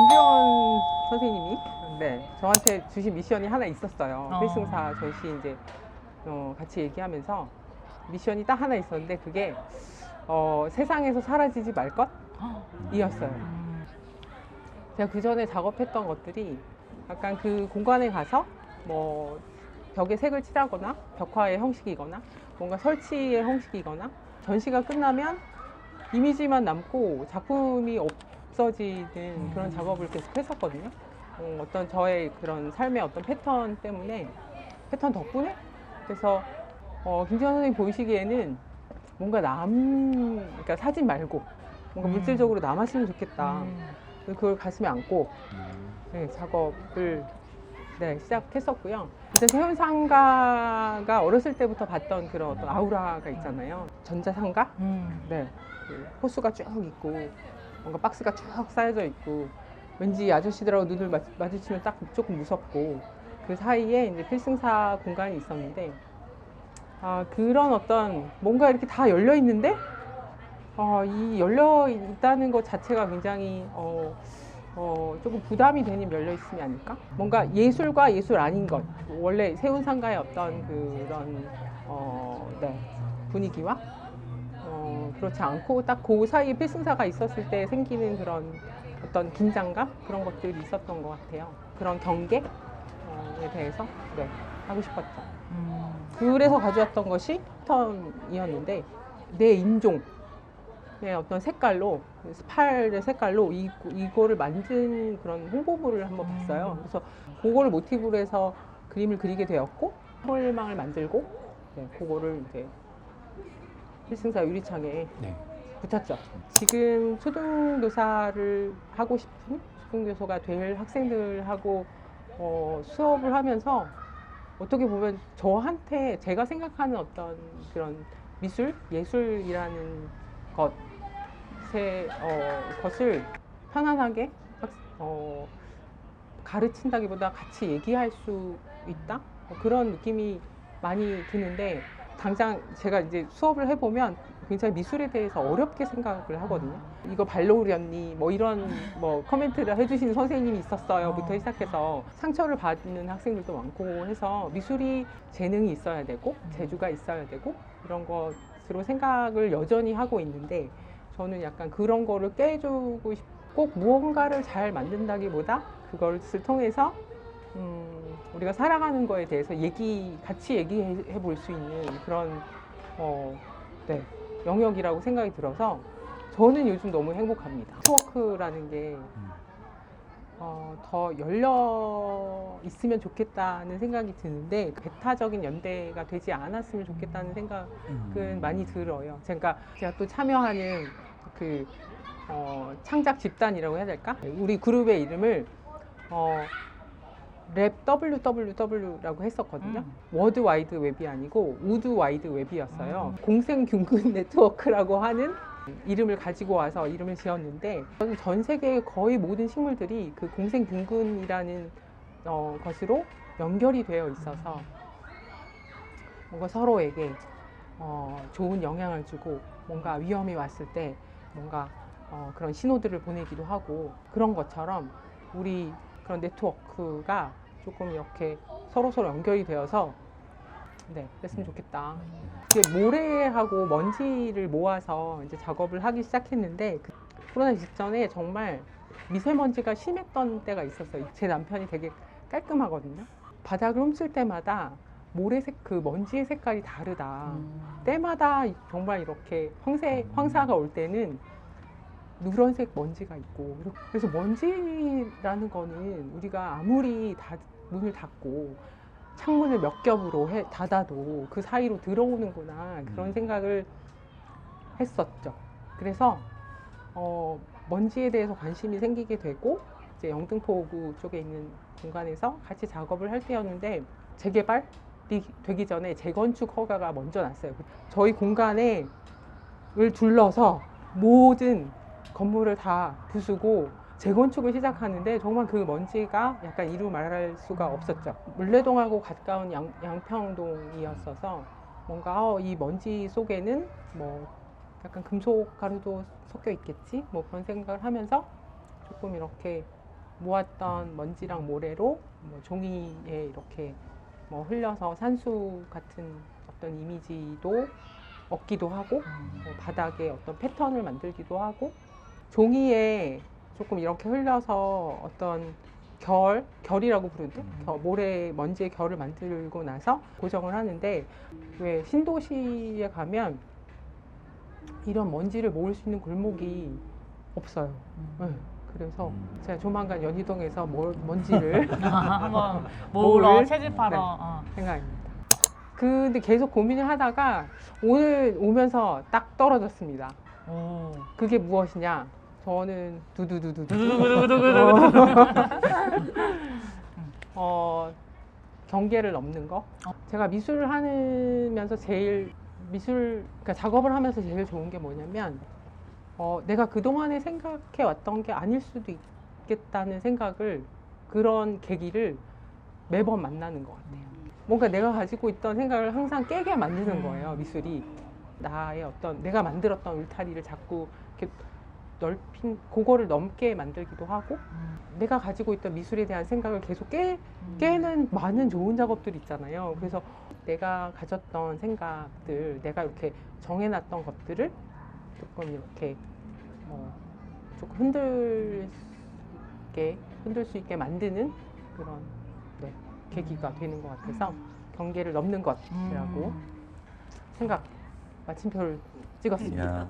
김지원 선생님이 저한테 주신 미션이 하나 있었어요. 필승사 전시 이제 같이 얘기하면서 미션이 딱 하나 있었는데 그게 세상에서 사라지지 말 것이었어요. 제가 그 전에 작업했던 것들이 약간 그 공간에 가서 뭐 벽에 색을 칠하거나 벽화의 형식이거나 뭔가 설치의 형식이거나 전시가 끝나면 이미지만 남고 작품이 없어지는 그런 작업을 계속 했었거든요. 어떤 저의 그런 삶의 어떤 패턴 때문에, 패턴 덕분에? 그래서 김지원 선생님 보시기에는 뭔가 그러니까 사진 말고 뭔가 물질적으로 남았으면 좋겠다. 그걸 가슴에 안고 작업을 시작했었고요. 일단 세운상가가 어렸을 때부터 봤던 그런 어떤 아우라가 있잖아요. 전자상가? 그 호수가 쭉 있고 뭔가 박스가 쭉 쌓여져 있고 왠지 아저씨들하고 눈을 마주치면 딱 조금 무섭고 그 사이에 이제 필승사 공간이 있었는데 그런 어떤 뭔가 이렇게 다 열려 있는데 이 열려 있다는 것 자체가 굉장히 조금 부담이 되는 열려 있음이 아닐까? 뭔가 예술과 예술 아닌 것, 원래 세운상가의 어떤 그런 분위기와 그렇지 않고 딱 그 사이에 필승사가 있었을 때 생기는 그런 어떤 긴장감 그런 것들이 있었던 것 같아요. 그런 경계에 대해서 하고 싶었죠. 그래서 가져왔던 것이 패턴이었는데 내 인종의 어떤 색깔로 스팔의 색깔로 이거를 만든 그런 홍보물을 한번 봤어요. 그래서 그거를 모티브로 해서 그림을 그리게 되었고 홀망을 만들고 그거를 이제 필승사 유리창에 붙였죠. 지금 초등교사를 하고 싶은 초등교사가 될 학생들하고 수업을 하면서 어떻게 보면 저한테 제가 생각하는 어떤 그런 미술, 예술이라는 것을 편안하게 가르친다기보다 같이 얘기할 수 있다? 그런 느낌이 많이 드는데 당장 제가 이제 수업을 해보면 굉장히 미술에 대해서 어렵게 생각을 하거든요. 이거 발로 그렸니? 뭐 이런 코멘트를 해주시는 선생님이 있었어요.부터 시작해서 상처를 받는 학생들도 많고 해서 미술이 재능이 있어야 되고 재주가 있어야 되고 이런 것으로 생각을 여전히 하고 있는데 저는 약간 그런 거를 깨주고 꼭 무언가를 잘 만든다기보다 그것을 통해서 우리가 살아가는 거에 대해서 같이 얘기해 볼 수 있는 그런 영역이라고 생각이 들어서 저는 요즘 너무 행복합니다. 네트워크라는 게 더 열려 있으면 좋겠다는 생각이 드는데 배타적인 연대가 되지 않았으면 좋겠다는 생각은 많이 들어요. 제가 또 참여하는 그 창작 집단이라고 해야 될까? 우리 그룹의 이름을 랩 WWW라고 했었거든요. 워드 와이드 웹이 아니고 우드 와이드 웹이었어요. 공생균근 네트워크라고 하는 이름을 가지고 와서 이름을 지었는데 전 세계의 거의 모든 식물들이 그 공생균근이라는 것으로 연결이 되어 있어서 뭔가 서로에게 좋은 영향을 주고 뭔가 위험이 왔을 때 뭔가 그런 신호들을 보내기도 하고 그런 것처럼 우리 그런 네트워크가 조금 이렇게 서로 연결이 되어서 그랬으면 좋겠다. 모래하고 먼지를 모아서 이제 작업을 하기 시작했는데 코로나 직전에 정말 미세먼지가 심했던 때가 있었어요. 제 남편이 되게 깔끔하거든요. 바닥을 훔칠 때마다 모래색 그 먼지의 색깔이 다르다. 때마다 정말 이렇게 황사가 올 때는 누런색 먼지가 있고 그래서 먼지라는 거는 우리가 아무리 문을 닫고 창문을 몇 겹으로 닫아도 그 사이로 들어오는구나 그런 생각을 했었죠. 그래서 먼지에 대해서 관심이 생기게 되고 이제 영등포구 쪽에 있는 공간에서 같이 작업을 할 때였는데 재개발이 되기 전에 재건축 허가가 먼저 났어요. 저희 공간을 둘러서 모든 건물을 다 부수고 재건축을 시작하는데 정말 그 먼지가 약간 이루 말할 수가 없었죠. 물레동하고 가까운 양평동이었어서 뭔가 이 먼지 속에는 뭐 약간 금속 가루도 섞여 있겠지 뭐 그런 생각을 하면서 조금 이렇게 모았던 먼지랑 모래로 뭐 종이에 이렇게 뭐 흘려서 산수 같은 어떤 이미지도 얻기도 하고 뭐 바닥에 어떤 패턴을 만들기도 하고 종이에 조금 이렇게 흘려서 어떤 결이라고 부르는데 모래 먼지의 결을 만들고 나서 고정을 하는데 왜 신도시에 가면 이런 먼지를 모을 수 있는 골목이 없어요. 네. 그래서 제가 조만간 연희동에서 먼지를 한번 모으러 모을 채집하러. 네. 생각입니다. 근데 계속 고민을 하다가 오늘 오면서 딱 떨어졌습니다. 오. 그게 무엇이냐? 저는 두두두두두. 경계를 넘는 거. 제가 미술을 하면서 그러니까 작업을 하면서 제일 좋은 게 뭐냐면, 내가 그동안에 생각해 왔던 게 아닐 수도 있겠다는 생각을, 그런 계기를 매번 만나는 것 같아요. 뭔가 내가 가지고 있던 생각을 항상 깨게 만드는 거예요, 미술이. 나의 내가 만들었던 울타리를 자꾸 이렇게 넓힌, 그거를 넘게 만들기도 하고, 내가 가지고 있던 미술에 대한 생각을 계속 깨는 많은 좋은 작업들 있잖아요. 그래서 내가 가졌던 생각들, 내가 이렇게 정해놨던 것들을 조금 이렇게 조금 흔들 수 있게 만드는 그런 계기가 되는 것 같아서 경계를 넘는 것이라고 생각, 마침표를 찍었습니다. 야.